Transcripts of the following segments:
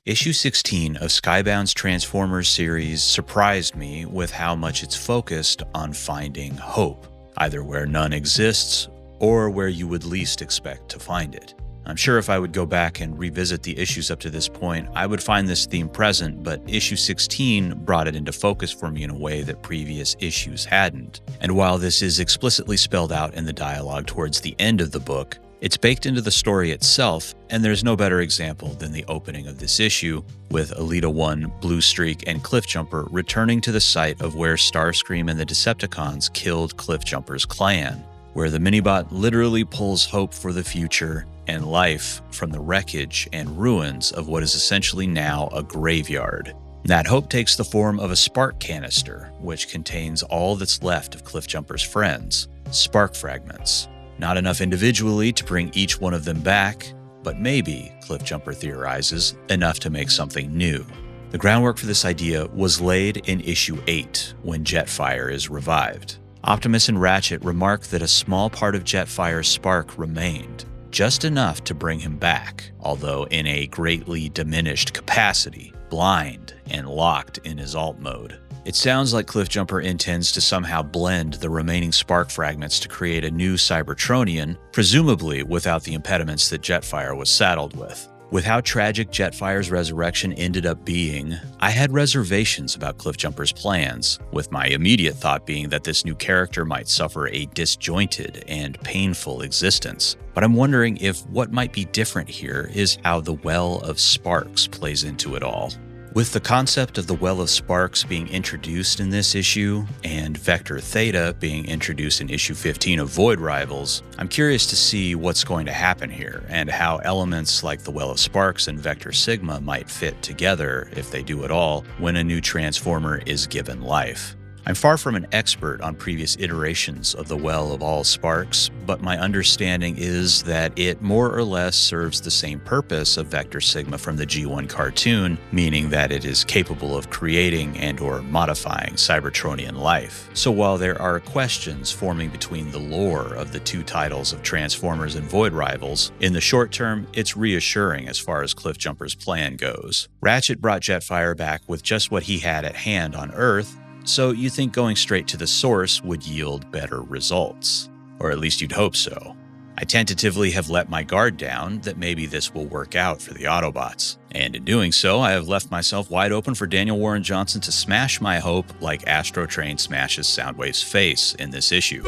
Issue 16 of Skybound's Transformers series surprised me with how much it's focused on finding hope, either where none exists or where you would least expect to find it. I'm sure if I would go back and revisit the issues up to this point, I would find this theme present, but issue 16 brought it into focus for me in a way that previous issues hadn't. And while this is explicitly spelled out in the dialogue towards the end of the book, it's baked into the story itself, and there's no better example than the opening of this issue, with Elita One, Bluestreak, and Cliffjumper returning to the site of where Starscream and the Decepticons killed Cliffjumper's clan, where the Minibot literally pulls hope for the future and life from the wreckage and ruins of what is essentially now a graveyard. That hope takes the form of a spark canister, which contains all that's left of Cliffjumper's friends, spark fragments. Not enough individually to bring each one of them back, but maybe, Cliffjumper theorizes, enough to make something new. The groundwork for this idea was laid in issue 8, when Jetfire is revived. Optimus and Ratchet remark that a small part of Jetfire's spark remained, just enough to bring him back, although in a greatly diminished capacity, blind and locked in his alt mode. It sounds like Cliffjumper intends to somehow blend the remaining spark fragments to create a new Cybertronian, presumably without the impediments that Jetfire was saddled with. With how tragic Jetfire's resurrection ended up being, I had reservations about Cliffjumper's plans, with my immediate thought being that this new character might suffer a disjointed and painful existence. But I'm wondering if what might be different here is how the Well of Sparks plays into it all. With the concept of the Well of Sparks being introduced in this issue, and Vector Theta being introduced in issue 15 of Void Rivals, I'm curious to see what's going to happen here, and how elements like the Well of Sparks and Vector Sigma might fit together, if they do at all, when a new Transformer is given life. I'm far from an expert on previous iterations of the Well of All Sparks, but my understanding is that it more or less serves the same purpose of Vector Sigma from the G1 cartoon, meaning that it is capable of creating and/or modifying Cybertronian life. So while there are questions forming between the lore of the two titles of Transformers and Void Rivals, in the short term, it's reassuring as far as Cliffjumper's plan goes. Ratchet brought Jetfire back with just what he had at hand on Earth, so you think going straight to the source would yield better results. Or at least you'd hope so. I tentatively have let my guard down that maybe this will work out for the Autobots. And in doing so, I have left myself wide open for Daniel Warren Johnson to smash my hope like Astro Train smashes Soundwave's face in this issue.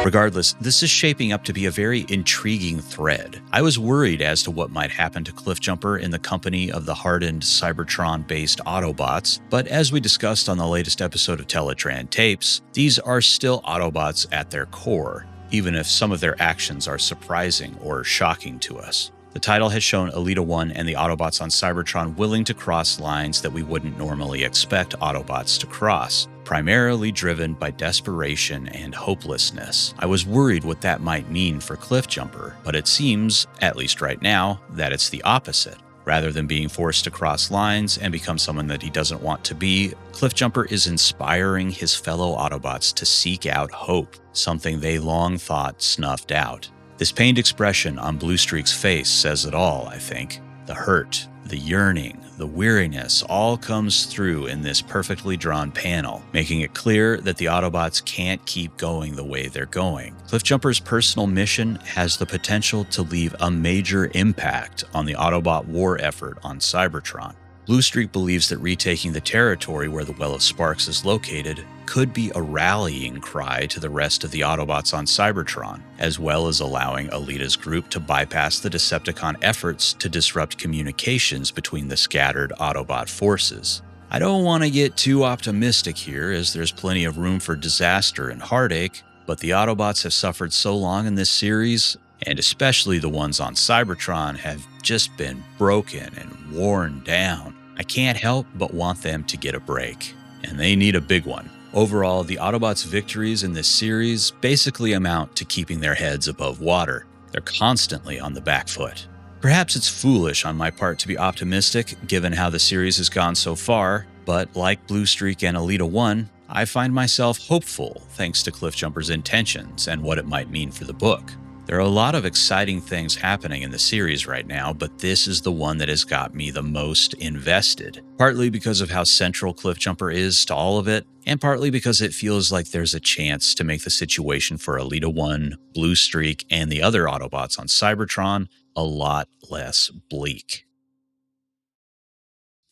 Regardless, this is shaping up to be a very intriguing thread. I was worried as to what might happen to Cliffjumper in the company of the hardened Cybertron-based Autobots, but as we discussed on the latest episode of Teletran Tapes, these are still Autobots at their core, even if some of their actions are surprising or shocking to us. The title has shown Elita One and the Autobots on Cybertron willing to cross lines that we wouldn't normally expect Autobots to cross, primarily driven by desperation and hopelessness. I was worried what that might mean for Cliffjumper, but it seems, at least right now, that it's the opposite. Rather than being forced to cross lines and become someone that he doesn't want to be, Cliffjumper is inspiring his fellow Autobots to seek out hope, something they long thought snuffed out. This pained expression on Bluestreak's face says it all, I think. The hurt, the yearning, the weariness all comes through in this perfectly drawn panel, making it clear that the Autobots can't keep going the way they're going. Cliffjumper's personal mission has the potential to leave a major impact on the Autobot war effort on Cybertron. Bluestreak believes that retaking the territory where the Well of Sparks is located could be a rallying cry to the rest of the Autobots on Cybertron, as well as allowing Elita's group to bypass the Decepticon efforts to disrupt communications between the scattered Autobot forces. I don't want to get too optimistic here, as there's plenty of room for disaster and heartache, but the Autobots have suffered so long in this series, and especially the ones on Cybertron have just been broken and worn down. I can't help but want them to get a break, and they need a big one. Overall, the Autobots' victories in this series basically amount to keeping their heads above water. They're constantly on the back foot. Perhaps it's foolish on my part to be optimistic given how the series has gone so far, but like Bluestreak and Elita One, I find myself hopeful thanks to Cliffjumper's intentions and what it might mean for the book. There are a lot of exciting things happening in the series right now, but this is the one that has got me the most invested. Partly because of how central Cliffjumper is to all of it, and partly because it feels like there's a chance to make the situation for Elita One, Bluestreak, and the other Autobots on Cybertron a lot less bleak.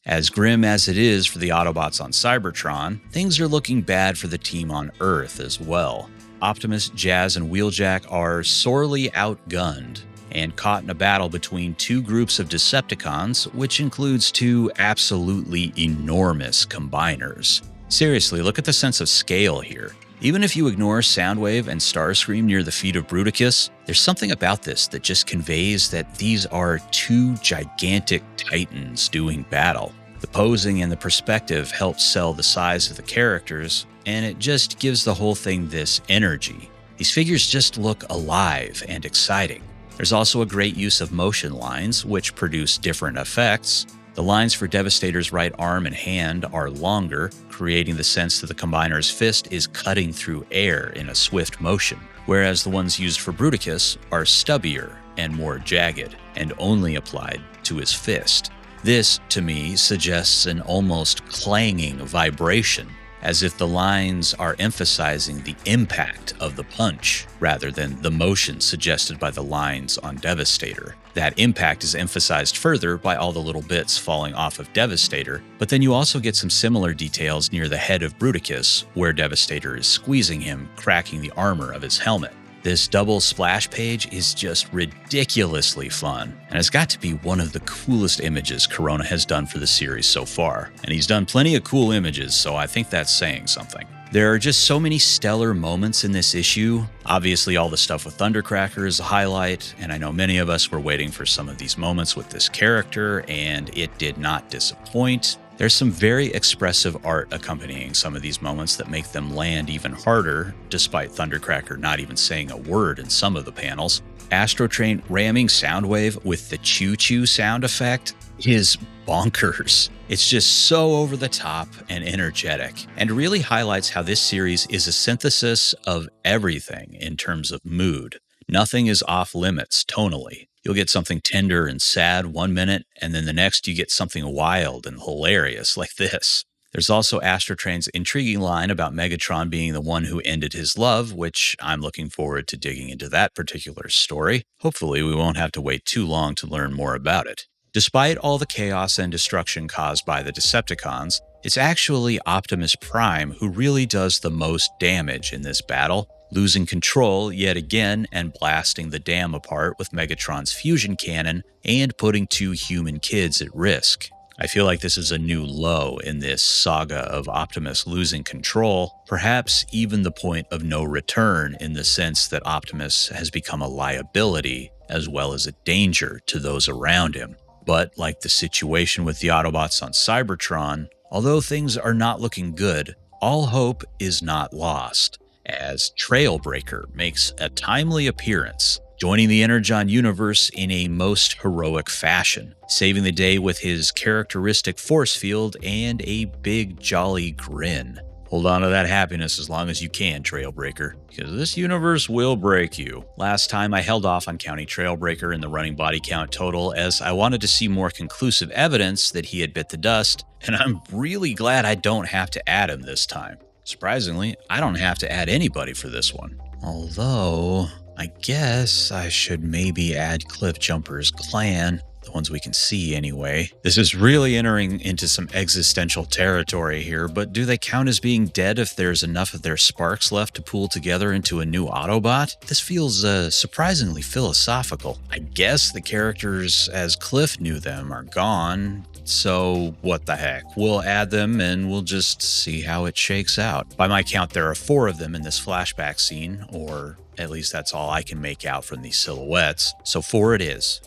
As grim as it is for the Autobots on Cybertron, things are looking bad for the team on Earth as well. Optimus, Jazz, and Wheeljack are sorely outgunned and caught in a battle between two groups of Decepticons, which includes two absolutely enormous combiners. Seriously, look at the sense of scale here. Even if you ignore Soundwave and Starscream near the feet of Bruticus, there's something about this that just conveys that these are two gigantic titans doing battle. The posing and the perspective help sell the size of the characters, and it just gives the whole thing this energy. These figures just look alive and exciting. There's also a great use of motion lines, which produce different effects. The lines for Devastator's right arm and hand are longer, creating the sense that the Combiner's fist is cutting through air in a swift motion, whereas the ones used for Bruticus are stubbier and more jagged, and only applied to his fist. This, to me, suggests an almost clanging vibration, as if the lines are emphasizing the impact of the punch rather than the motion suggested by the lines on Devastator. That impact is emphasized further by all the little bits falling off of Devastator, but then you also get some similar details near the head of Bruticus, where Devastator is squeezing him, cracking the armor of his helmet. This double splash page is just ridiculously fun, and it's got to be one of the coolest images Corona has done for the series so far. And he's done plenty of cool images, so I think that's saying something. There are just so many stellar moments in this issue. Obviously, all the stuff with Thundercracker is a highlight, and I know many of us were waiting for some of these moments with this character, and it did not disappoint. There's some very expressive art accompanying some of these moments that make them land even harder, despite Thundercracker not even saying a word in some of the panels. Astrotrain ramming Soundwave with the choo-choo sound effect is bonkers. It's just so over the top and energetic, and really highlights how this series is a synthesis of everything in terms of mood. Nothing is off limits tonally. You'll get something tender and sad one minute, and then the next you get something wild and hilarious like this. There's also Astrotrain's intriguing line about Megatron being the one who ended his love, which I'm looking forward to digging into that particular story. Hopefully we won't have to wait too long to learn more about it. Despite all the chaos and destruction caused by the Decepticons, it's actually Optimus Prime who really does the most damage in this battle, losing control yet again and blasting the dam apart with Megatron's fusion cannon and putting two human kids at risk. I feel like this is a new low in this saga of Optimus losing control, perhaps even the point of no return in the sense that Optimus has become a liability as well as a danger to those around him. But like the situation with the Autobots on Cybertron, although things are not looking good, all hope is not lost, as Trailbreaker makes a timely appearance, joining the Energon universe in a most heroic fashion, saving the day with his characteristic force field and a big jolly grin. Hold on to that happiness as long as you can, Trailbreaker, because this universe will break you. Last time I held off on counting Trailbreaker in the running body count total as I wanted to see more conclusive evidence that he had bit the dust, and I'm really glad I don't have to add him this time. Surprisingly, I don't have to add anybody for this one. Although, I guess I should maybe add Cliffjumper's clan, the ones we can see anyway. This is really entering into some existential territory here, but do they count as being dead if there's enough of their sparks left to pool together into a new Autobot? This feels surprisingly philosophical. I guess the characters as Cliff knew them are gone, so what the heck? We'll add them and we'll just see how it shakes out. By my count, there are 4 of them in this flashback scene, or at least that's all I can make out from these silhouettes, so 4 it is.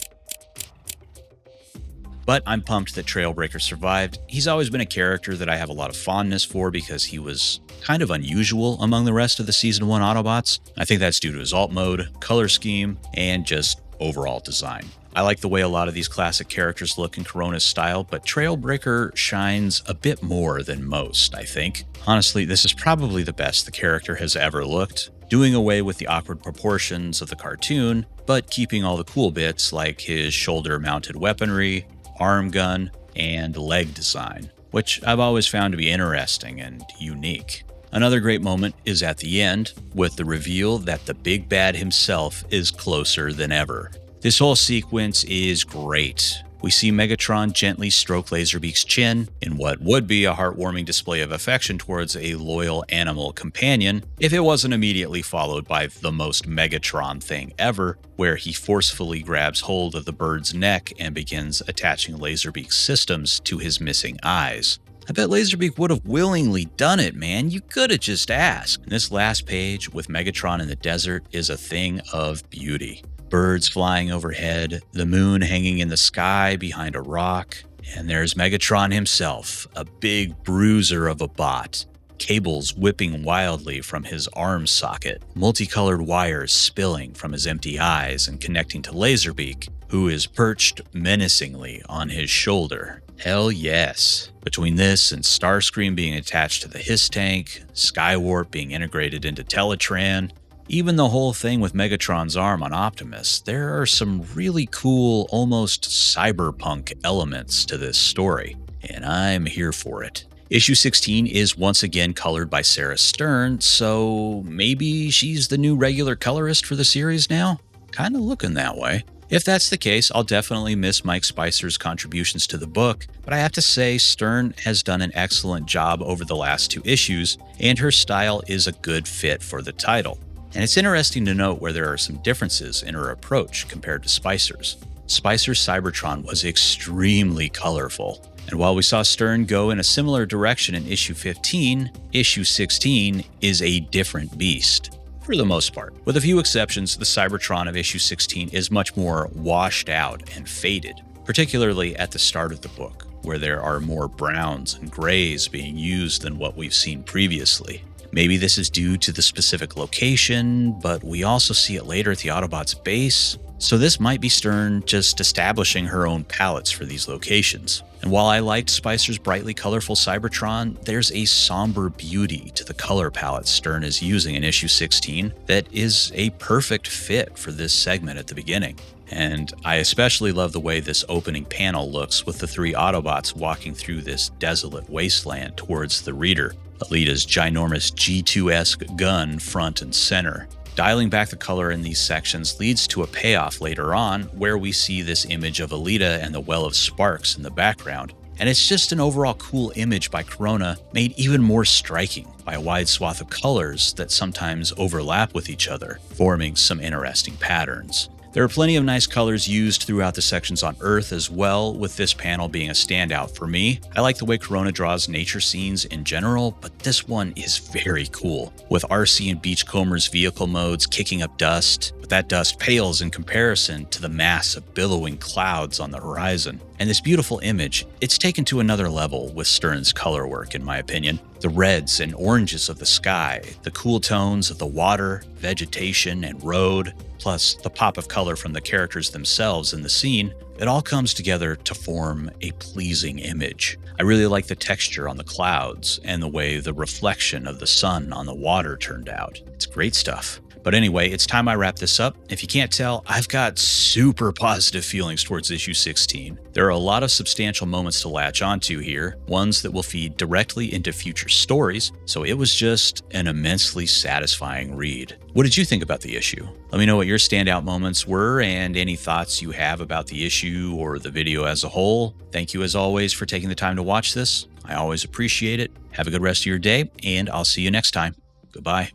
But I'm pumped that Trailbreaker survived. He's always been a character that I have a lot of fondness for because he was kind of unusual among the rest of the Season 1 Autobots. I think that's due to his alt mode, color scheme, and just overall design. I like the way a lot of these classic characters look in Corona's style, but Trailbreaker shines a bit more than most, I think. Honestly, this is probably the best the character has ever looked. doing away with the awkward proportions of the cartoon, but keeping all the cool bits like his shoulder-mounted weaponry, arm gun, and leg design, which I've always found to be interesting and unique. Another great moment is at the end, with the reveal that the big bad himself is closer than ever. This whole sequence is great. We see Megatron gently stroke Laserbeak's chin in what would be a heartwarming display of affection towards a loyal animal companion if it wasn't immediately followed by the most Megatron thing ever, where he forcefully grabs hold of the bird's neck and begins attaching Laserbeak's systems to his missing eyes. I bet Laserbeak would have willingly done it, man. You could have just asked. And this last page with Megatron in the desert is a thing of beauty. Birds flying overhead, the moon hanging in the sky behind a rock, and there's Megatron himself, a big bruiser of a bot. Cables whipping wildly from his arm socket, multicolored wires spilling from his empty eyes and connecting to Laserbeak, who is perched menacingly on his shoulder. Hell yes. Between this and Starscream being attached to the Hiss tank, Skywarp being integrated into Teletran, even the whole thing with Megatron's arm on Optimus, there are some really cool, almost cyberpunk elements to this story, and I'm here for it. Issue 16 is once again colored by Sarah Stern, so maybe she's the new regular colorist for the series now? Kinda looking that way. If that's the case, I'll definitely miss Mike Spicer's contributions to the book, but I have to say Stern has done an excellent job over the last 2 issues, and her style is a good fit for the title. And it's interesting to note where there are some differences in her approach compared to Spicer's. Spicer's Cybertron was extremely colorful, and while we saw Stern go in a similar direction in issue 15, issue 16 is a different beast. For the most part. With a few exceptions, the Cybertron of issue 16 is much more washed out and faded, particularly at the start of the book, where there are more browns and grays being used than what we've seen previously. Maybe this is due to the specific location, but we also see it later at the Autobots base, so this might be Stern just establishing her own palettes for these locations. And while I liked Spicer's brightly colorful Cybertron, there's a somber beauty to the color palette Stern is using in issue 16 that is a perfect fit for this segment at the beginning. And I especially love the way this opening panel looks with the 3 Autobots walking through this desolate wasteland towards the reader. Elita's ginormous G2-esque gun front and center. Dialing back the color in these sections leads to a payoff later on where we see this image of Elita and the well of sparks in the background. And it's just an overall cool image by Corona, made even more striking by a wide swath of colors that sometimes overlap with each other, forming some interesting patterns. There are plenty of nice colors used throughout the sections on Earth as well, with this panel being a standout for me. I like the way Corona draws nature scenes in general, but this one is very cool, with RC and Beachcomber's vehicle modes kicking up dust, but that dust pales in comparison to the mass of billowing clouds on the horizon. And this beautiful image, it's taken to another level with Stern's color work in my opinion. The reds and oranges of the sky, the cool tones of the water, vegetation, and road, plus the pop of color from the characters themselves in the scene, it all comes together to form a pleasing image. I really like the texture on the clouds and the way the reflection of the sun on the water turned out. It's great stuff. But anyway, it's time I wrap this up. If you can't tell, I've got super positive feelings towards issue 16. There are a lot of substantial moments to latch onto here, ones that will feed directly into future stories, so it was just an immensely satisfying read. What did you think about the issue? Let me know what your standout moments were and any thoughts you have about the issue or the video as a whole. Thank you as always for taking the time to watch this. I always appreciate it. Have a good rest of your day, and I'll see you next time. Goodbye.